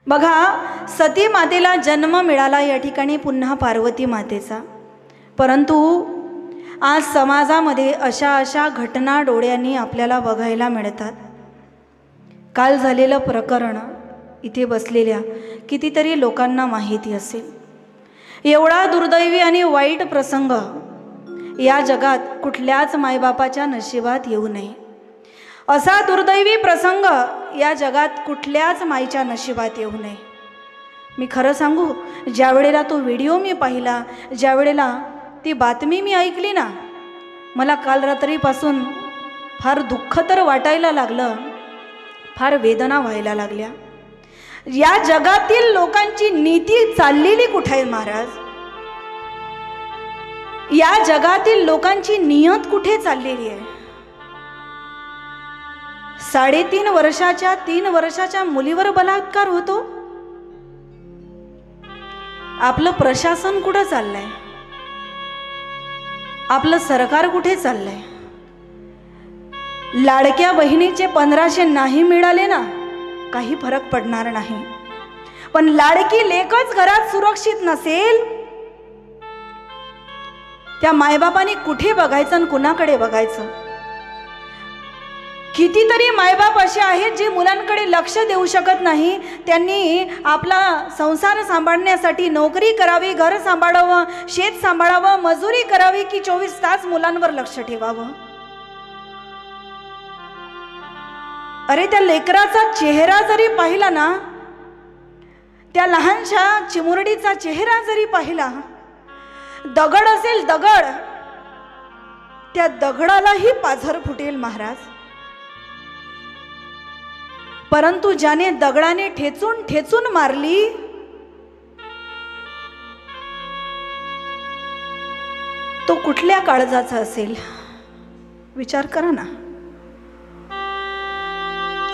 बघा, सती मातेला जन्म मिळाला या ठिकाणी पुन्हा पार्वती मातेचा, परंतु आज समाजामध्ये अशा घटना डोळ्यांनी आपल्याला बघायला मिळतात। काल झालेलं प्रकरण इथे बसलेल्या कितीतरी लोकांना माहिती असेल। एवढा दुर्दैवी आणि वाईट प्रसंग या जगात कुठल्याच मायबापाच्या नशिबात येऊ नये। असा दुर्दैवी प्रसंग या जगात कुठल्याच माईच्या नशिबात येऊ नये। मी खरं सांगू, ज्या वेळेला तो व्हिडिओ मी पाहिला, ज्या वेळेला ती बातमी मी ऐकली ना, मला काल रात्रीपासून फार दुःख तर वाटायला लागलं, फार वेदना व्हायला लागल्या। या जगातील लोकांची नीती चाललेली कुठे आहे महाराज? या जगातील लोकांची नियत कुठे चाललेली आहे? 3.5 वर्षाच्या 3 वर्षाच्या मुलीवर बलात्कार होतो। आपलं प्रशासन कुठं चाललंय? आपलं सरकार कुठे चाललंय? लाडक्या बहिणीचे 1500 नाही मिळाले ना, काही फरक पडणार नाही, पण लाडकी लेकच घरात सुरक्षित नसेल, त्या मायबापाने कुठे बघायचं आणि कुणाकडे बघायचं? कितीतरी मायबाप असे आहेत जे मुलांकडे लक्ष देऊ शकत नाही। त्यांनी आपला संसार सांभाळण्यासाठी नोकरी करावी, घर सांभाळावं, शेत सांभाळावं, मजुरी करावी की 24 तास मुलांवर लक्ष ठेवावं? अरे, त्या लेकराचा चेहरा जरी पाहिला ना, त्या लहानशा चिमुरडीचा चेहरा जरी पाहिला, दगड असेल दगड, त्या दगडालाही पाझर फुटेल महाराज। परंतु ज्याने दगडाने ठेचून ठेचून मारली, तो कुठल्या काळजाचा असेल? विचार करा ना।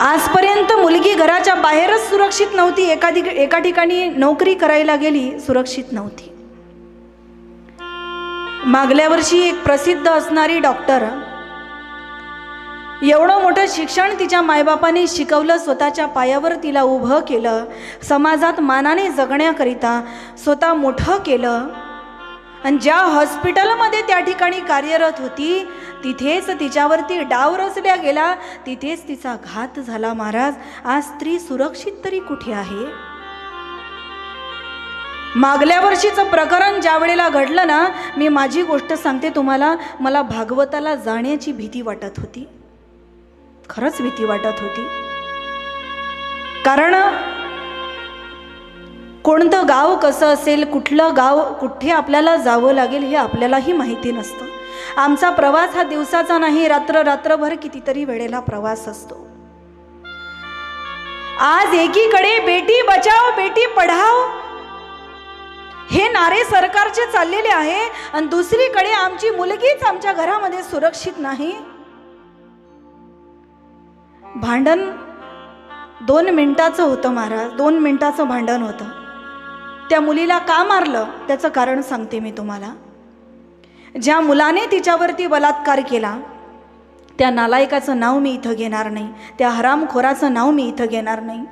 आजपर्यंत मुलगी घराच्या बाहेरच सुरक्षित नव्हती, एका ठिकाणी नोकरी करायला गेली, सुरक्षित नव्हती। मागल्या वर्षी एक प्रसिद्ध असणारी डॉक्टर, एवढं मोठं शिक्षण तिच्या मायबापाने शिकवलं, स्वतःच्या पायावर तिला उभं केलं, समाजात मानाने जगण्याकरिता स्वतः मोठं केलं, आणि ज्या हॉस्पिटलमध्ये त्या ठिकाणी कार्यरत होती तिथेच तिच्यावरती डाव रचल्या गेला, तिथेच तिचा घात झाला महाराज। आज स्त्री सुरक्षित तरी कुठे आहे? मागल्या वर्षीचं प्रकरण ज्या वेळेला घडलं ना, मी माझी गोष्ट सांगते तुम्हाला, मला भागवताला जाण्याची भीती वाटत होती, खरंच भीती वाटत होती। कारण कोणतं गाव कसं असेल, कुठलं गाव कुठे आपल्याला जावं लागेल हे आपल्यालाही माहिती नसतं। आमचा प्रवास हा दिवसाचा नाही, रात्रभर कितीतरी वेळेला प्रवास असतो। आज एकीकडे बेटी बचाओ बेटी पढाओ हे नारे सरकारचे चाललेले आहे, आणि दुसरीकडे आमची मुलगीच आमच्या घरामध्ये सुरक्षित नाही। भांडण 2 मिनिटाचं होतं महाराज, 2 मिनिटाचं भांडण होतं। त्या मुलीला का मारलं त्याचं कारण सांगते मी तुम्हाला। ज्या मुलाने तिच्यावरती बलात्कार केला, त्या नालायकाचं नाव मी इथं घेणार नाही, त्या हरामखोराचं नाव मी इथं घेणार नाही।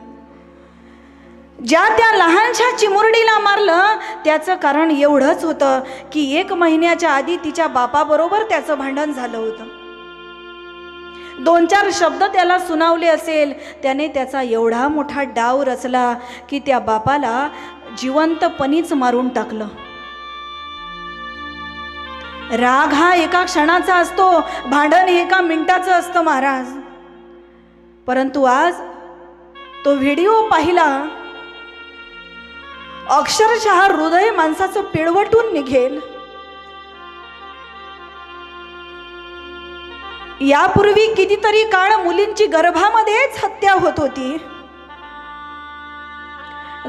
ज्या त्या लहानशा चिमुरडीला मारलं त्याचं कारण एवढंच होतं की 1 महिन्याच्या आधी तिच्या बापाबरोबर त्याचं भांडण झालं होतं। 2-4 शब्द त्याला सुनावले असेल, त्याने त्याचा एवढा मोठा डाव रचला की त्या बापाला जिवंतपणीच मारून टाकलं। राग हा एका क्षणाचा असतो, भांडण एका मिनिटाचं असतं महाराज। परंतु आज तो व्हिडिओ पाहिला, अक्षरशः हृदय माणसाचं पिळवटून निघेल। यापूर्वी कितीतरी काळ मुलींची गर्भामध्येच हत्या होत होती,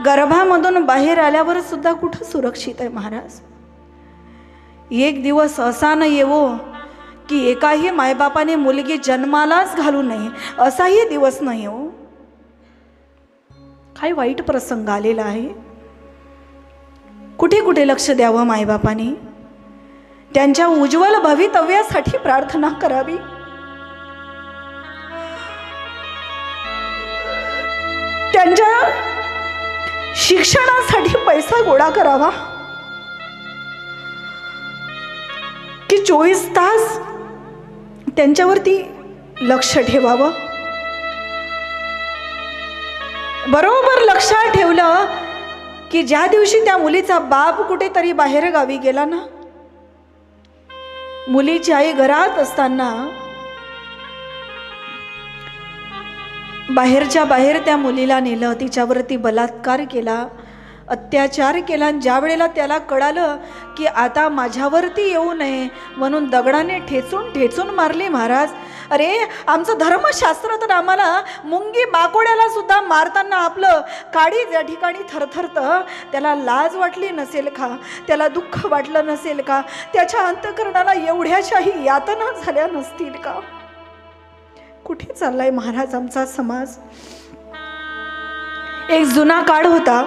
गर्भामधून बाहेर आल्यावर सुद्धा कुठं सुरक्षित आहे महाराज? एक दिवस असा न येवो की एकाही मायबापाने मुलगी जन्मालाच घालू नये, असाही दिवस न येवो। काय वाईट प्रसंग आलेला आहे। कुठे कुठे लक्ष द्यावं मायबापाने? त्यांच्या उज्ज्वल भवितव्यासाठी प्रार्थना करावी। त्यांच्या शिक्षणासाठी पैसा गोळा करावा की 24 तास त्यांच्यावरती लक्ष ठेवावं? बरोबर लक्षात ठेवलं की ज्या दिवशी त्या मुलीचा बाप कुठेतरी बाहेर गावी गेला ना, मुलीची आई घरात असताना बाहेरच्या बाहेर त्या मुलीला नेलं, तिच्यावरती बलात्कार केला, अत्याचार केला. ज्या वेळेला त्याला कळालं की आता माझ्यावरती येऊ नये म्हणून दगडाने ठेचून ठेचून मारली महाराज. अरे आमचं धर्मशास्त्र तर आम्हाला मुंगी बाकोड्याला सुद्धा मारताना आपलं काळीज या ठिकाणी थरथरतं. त्याला लाज वाटली नसेल का? त्याला दुःख वाटलं नसेल का? त्याच्या अंतःकरणाला एवढ्याशाही यातना झाल्या नसतील का? कुठे चाललाय महाराज आमचा समाज? एक जुना काळ होता,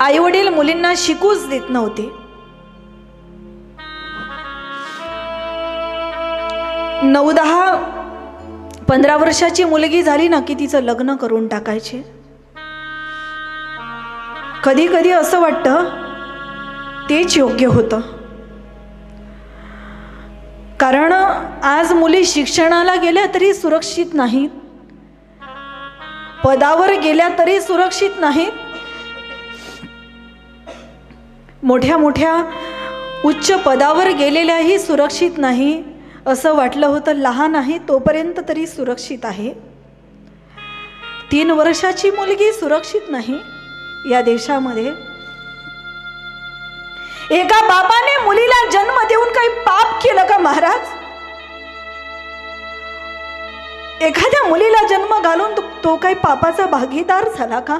आई वडील मुलींना शिकूच देत नव्हते. 9, 10, 15 वर्षाची मुलगी झाली ना की तिचं लग्न करून टाकायचे. कधी कधी असं वाटतं तेच योग्य होतं. कारण आज मुली शिक्षणाला गेल्या तरी सुरक्षित नाहीत, पदावर गेल्या तरी सुरक्षित नाहीत, मोठ्या मोठ्या उच्च पदावर गेलेल्याही सुरक्षित नाही. असं वाटलं होतं लहान आहे तोपर्यंत तरी सुरक्षित आहे. 3 वर्षाची मुलगी सुरक्षित नाही या देशामध्ये. एका बापाने मुलीला जन्म देऊन काही पाप केलं का महाराज? एखाद्या मुलीला जन्म घालून तो काही पापाचा भागीदार झाला का?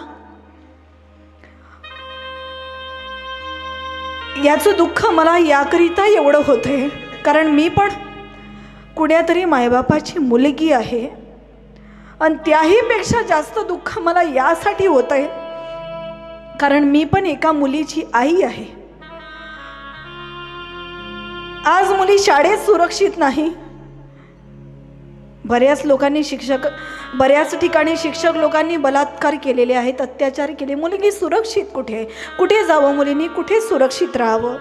याचं दुःख मला याकरिता एवढं होतंय कारण मी पण कुण्यातरी मायबापाची मुलगी आहे. आणि त्याही पेक्षा जास्त दुःख मला यासाठी होतंय कारण मी पण एका मुलीची आई आहे. आज मुली शाळेत सुरक्षित नाही. बऱ्याच ठिकाणी शिक्षक लोकांनी बलात्कार केलेले आहेत, अत्याचार केले. मुलगी सुरक्षित कुठे? कुठे जावं मुलींनी? कुठे सुरक्षित राहावं?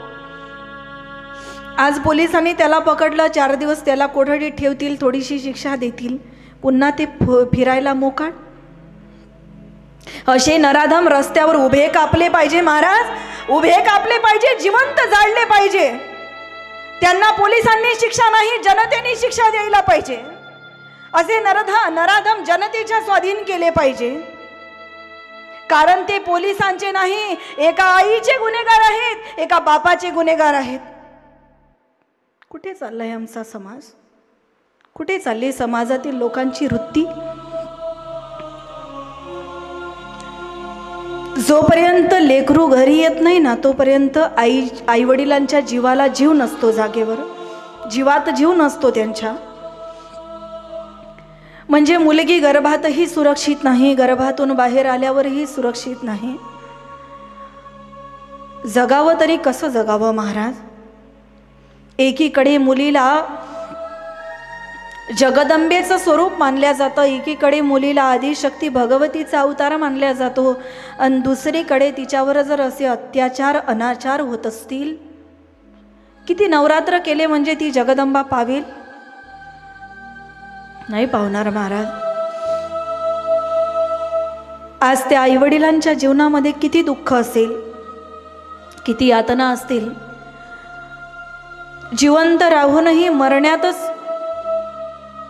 आज पोलिसांनी त्याला पकडलं, 4 दिवस त्याला कोठडीत ठेवतील, थोडीशी शिक्षा देतील, पुन्हा ते फिरायला मोकाट. असे नराधम रस्त्यावर उभे कापले पाहिजे महाराज, उभे कापले पाहिजे, जिवंत जाळले पाहिजे. त्यांना पोलिसांनी शिक्षा नाही, जनतेने शिक्षा द्यायला पाहिजे. असे नराधम जनतेच्या स्वाधीन केले पाहिजे. कारण ते पोलिसांचे नाही, एका आईचे गुन्हेगार आहेत, एका बापाचे गुन्हेगार आहेत. कुठे चाललाय आमचा समाज? कुठे चालली समाजातील लोकांची वृत्ती? जोपर्यंत लेकरू घरी येत नाही ना तोपर्यंत आई वडिलांच्या जीवाला जीव नसतो, जागेवर जीवात जीव नसतो त्यांच्या. म्हणजे मुलगी गर्भातही सुरक्षित नाही, गर्भातून बाहेर आल्यावरही सुरक्षित नाही. जगावं तरी कसं जगावं महाराज? एकीकडे मुलीला जगदंबेचं स्वरूप मानल्या जातं, एकीकडे मुलीला आदिशक्ती भगवतीचा अवतार मानल्या जातो, आणि दुसरीकडे तिच्यावर जर असे अत्याचार अनाचार होत असतील, किती नवरात्र केले म्हणजे ती जगदंबा पावेल? नाही पावणार महाराज. आज त्या आईवडिलांच्या जीवनामध्ये किती दुःख असेल, किती यातना असतील. जिवंत राहूनही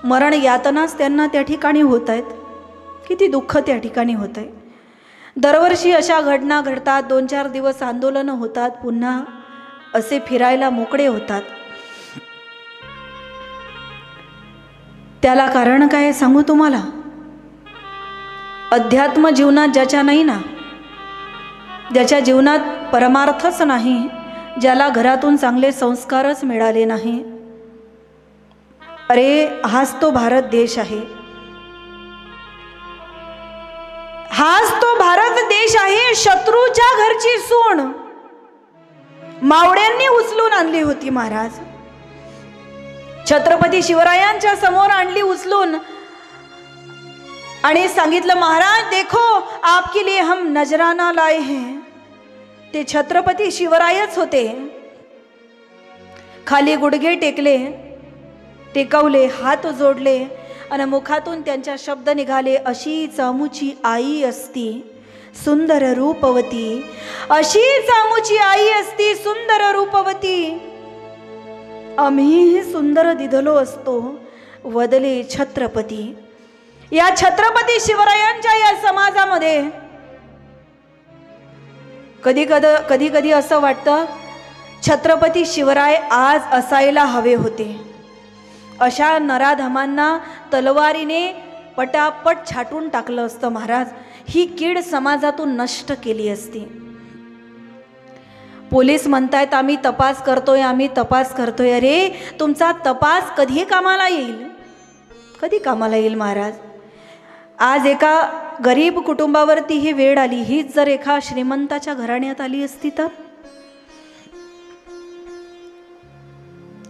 मरण यातनाच त्यांना त्या ठिकाणी होत आहेत. किती दुःख त्या ठिकाणी होत आहे. दरवर्षी अशा घटना घडतात, 2-4 दिवस आंदोलनं होतात, पुन्हा असे फिरायला मोकळे होतात. त्याला कारण काय सांगू तुम्हाला? अध्यात्म जीवनात ज्याच्या नाही ना, ज्याच्या जीवनात परमार्थच नाही, ज्याला घरातून चांगले संस्कारच मिळाले नाही, अरे हाच तो भारत देश आहे. हाच तो भारत देश आहे. शत्रूच्या घरची सूण मावड्यांनी उचलून आणली होती महाराज. छत्रपती शिवरायांच्या समोर आणली उचलून, आणि सांगितलं, महाराज देखो आपके लिए हम नजराना लाए हैं. ते छत्रपती शिवरायच होते. खाली गुडघे टेकवले, हात जोडले आणि मुखातून त्यांच्या शब्द निघाले, अशीच आमुची आई असती सुंदर रूपवती, अशीच आमुची आई असती सुंदर रूपवती, आम्ही सुंदर दिधलो असतो वदले छत्रपती. या छत्रपती शिवरायांच्या या समाजामध्ये कधी कधी असं वाटतं, छत्रपती शिवराय आज असायला हवे होते. अशा नराधमांना तलवारीने पटापट छाटून टाकलं असतं महाराज. ही कीड समाजातून नष्ट केली असती. पोलीस म्हणतायत आम्ही तपास करतोय. अरे तुमचा तपास कधी कामाला येईल? कधी कामाला येईल महाराज? आज एका गरीब कुटुंबावरती ही वेळ आली. हीच जर एका श्रीमंताच्या घराण्यात आली असती तर?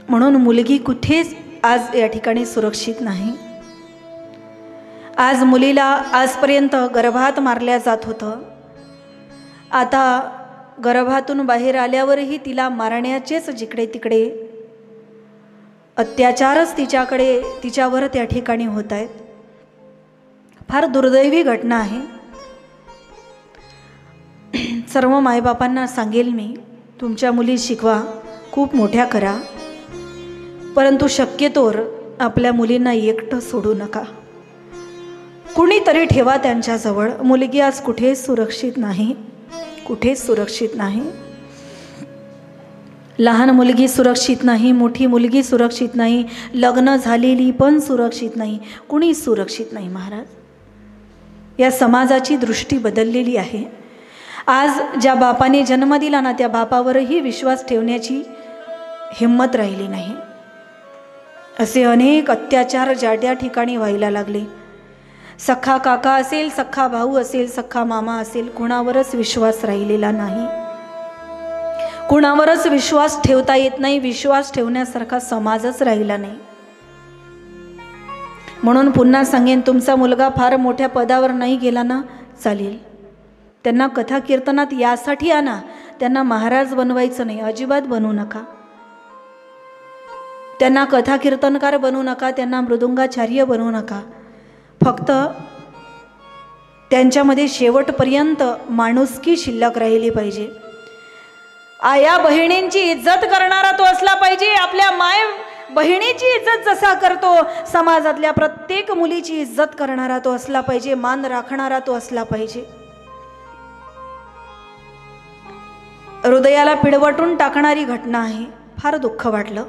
म्हणून मुलगी कुठेच आज या ठिकाणी सुरक्षित नाही. आज मुलीला आजपर्यंत गर्भात मारल्या जात होतं. आता गर्भातून बाहेर आल्यावरही तिला मारण्याचेच जिकडे तिकडे अत्याचारच तिच्यावर त्या ठिकाणी होत आहेत. फार दुर्दैवी घटना आहे. सर्व मायबापांना सांगेल मी, तुमच्या मुली शिकवा, खूप मोठ्या करा, परंतु शक्यतोवर आपल्या मुलींना एकटं सोडू नका. कुणीतरी ठेवा त्यांच्याजवळ. मुलगी आज कुठेच सुरक्षित नाही, कुठेच सुरक्षित नाही. लहान मुलगी सुरक्षित नाही, मोठी मुलगी सुरक्षित नाही, लग्न झालेली पण सुरक्षित नाही, कुणी सुरक्षित नाही महाराज. या समाजाची दृष्टी बदललेली आहे. आज ज्या बापाने जन्म दिला ना, त्या बापावरही विश्वास ठेवण्याची हिंमत राहिली नाही. असे अनेक अत्याचार ज्या त्या ठिकाणी व्हायला लागले. सख्खा काका असेल, सख्खा भाऊ असेल, सख्खा मामा असेल, कुणावरच विश्वास राहिलेला नाही. कुणावरच विश्वास ठेवता येत नाही. विश्वास ठेवण्यासारखा समाजच राहिला नाही. म्हणून पुन्हा सांगेन, तुमचा मुलगा फार मोठ्या पदावर नाही गेला ना, चालेल. त्यांना कथा कीर्तनात यासाठी आणा. त्यांना महाराज बनवायचं नाही, अजिबात बनवू नका. त्यांना कथा कीर्तनकार बनवू नका, त्यांना मृदुंगाचार्य बनवू नका. फक्त त्यांच्यामध्ये शेवटपर्यंत माणुसकी शिल्लक राहिली पाहिजे. आया बहिणींची इज्जत करणारा तो असला पाहिजे. आपल्या माय बहिणीची इज्जत जसा करतो, समाजातल्या प्रत्येक मुलीची इज्जत करणारा तो असला पाहिजे, मान राखणारा तो असला पाहिजे. हृदयाला पिळवटून टाकणारी घटना आहे. फार दुःख वाटलं.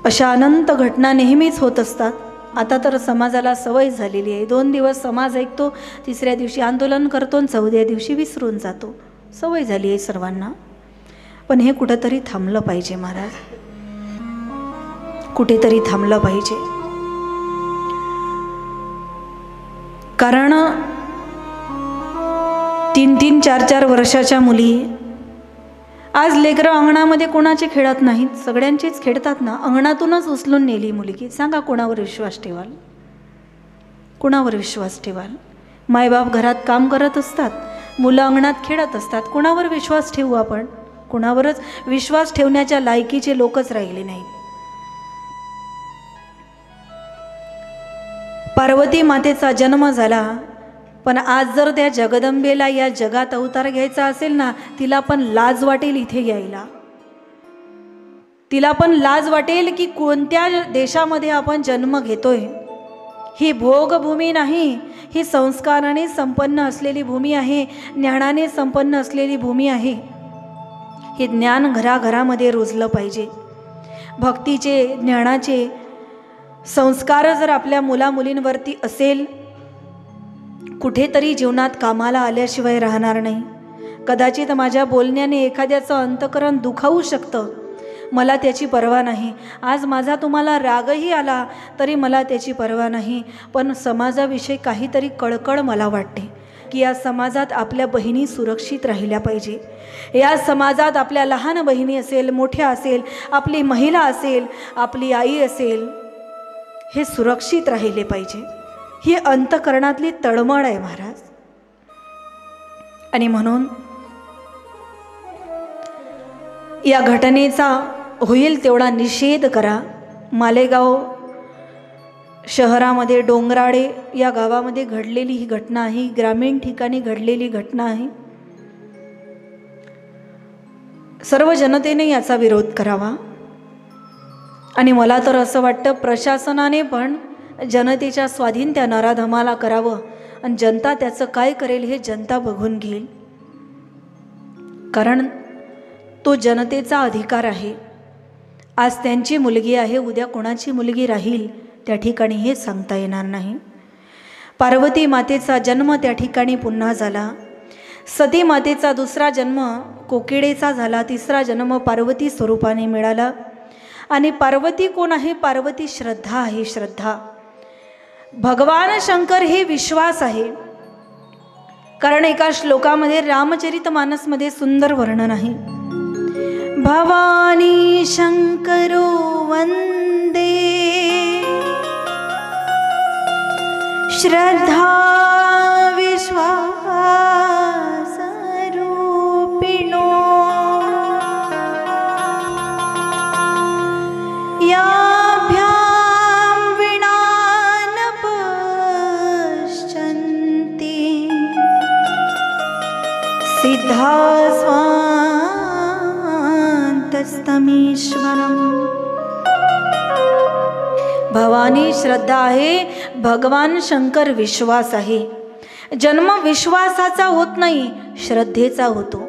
अशा अनंत घटना नेहमीच होत असतात. आता तर समाजाला सवय झालेली आहे. 2 दिवस समाज ऐकतो, तिसऱ्या दिवशी आंदोलन करतो, 4थ्या दिवशी विसरून जातो. सवय झाली आहे सर्वांना. पण हे कुठेतरी थांबलं पाहिजे महाराज, कुठेतरी थांबलं पाहिजे. कारण 3-3, 4-4 वर्षाच्या मुली आज लेकरं अंगणामध्ये कोणाचे खेळत नाहीत, सगळ्यांचेच खेळतात ना. अंगणातूनच उचलून नेली मुलगी. सांगा कोणावर विश्वास ठेवाल? कोणावर विश्वास ठेवाल? मायबाप घरात काम करत असतात, मुलं अंगणात खेळत असतात. कोणावर विश्वास ठेवू आपण? कोणावरच विश्वास ठेवण्याच्या लायकीचे लोकच राहिले नाहीत. पार्वती मातेचा जन्म झाला, पण आज जर त्या जगदंबेला या जगात अवतार घ्यायचा असेल ना, तिला पण लाज वाटेल इथे यायला. तिला पण लाज वाटेल की कोणत्या देशामध्ये आपण जन्म घेतोय. ही भोगभूमी नाही, ही संस्काराने संपन्न असलेली भूमी आहे, ज्ञानाने संपन्न असलेली भूमी आहे. हे ज्ञान घराघरामध्ये रुजलं पाहिजे. भक्तीचे, ज्ञानाचे संस्कार जर आपल्या मुलामुलींवरती असेल, कुठेतरी जीवनात कामाला आल्याशिवाय राहणार नाही. कदाचित माझ्या बोलण्याने एखाद्याचं अंतःकरण दुखावू शकतं, मला त्याची पर्वा नाही. आज माझा तुम्हाला रागही आला तरी मला त्याची पर्वा नाही. पण समाजाविषयी काहीतरी कळकळ मला वाटते की या समाजात आपल्या बहिणी सुरक्षित राहिल्या पाहिजे. या समाजात आपल्या लहान बहिणी असेल, मोठ्या असेल, आपली महिला असेल, आपली आई असेल, हे सुरक्षित राहिले पाहिजे, ही अंतःकरणातली तळमळ आहे महाराज. आणि म्हणून या घटनेचा होईल तेवढा निषेध करा. मालेगाव शहरामध्ये डोंगराळे या गावामध्ये घडलेली ही घटना आहे, ग्रामीण ठिकाणी घडलेली घटना आहे. सर्व जनतेने याचा विरोध करावा. आणि मला तर असं वाटतं प्रशासनाने पण जनतेच्या स्वाधीन त्या नराधमाला करावं, आणि जनता त्याचं काय करेल हे जनता बघून घेईल. कारण तो जनतेचा अधिकार आहे. आज त्यांची मुलगी आहे, उद्या कोणाची मुलगी राहील त्या ठिकाणी हे सांगता येणार नाही. पार्वती मातेचा जन्म त्या ठिकाणी पुन्हा झाला. सती मातेचा दुसरा जन्म कोकिळेचा झाला. तिसरा जन्म पार्वती स्वरूपाने मिळाला. आणि पार्वती कोण आहे? पार्वती श्रद्धा आहे. श्रद्धा भगवान शंकर हे विश्वास आहे. कारण एका श्लोकामध्ये रामचरितमानसमध्ये सुंदर वर्णन आहे. भवानी शंकरो वंदे श्रद्धा विश्वास रूपिणो याभ्यां विना न पश्यन्ति सिद्धा स्वान्तस्तमीश्वरम्. भवानी श्रद्धा आहे, भगवान शंकर विश्वास आहे. जन्म विश्वासाचा होत नाही, श्रद्धेचा होतो.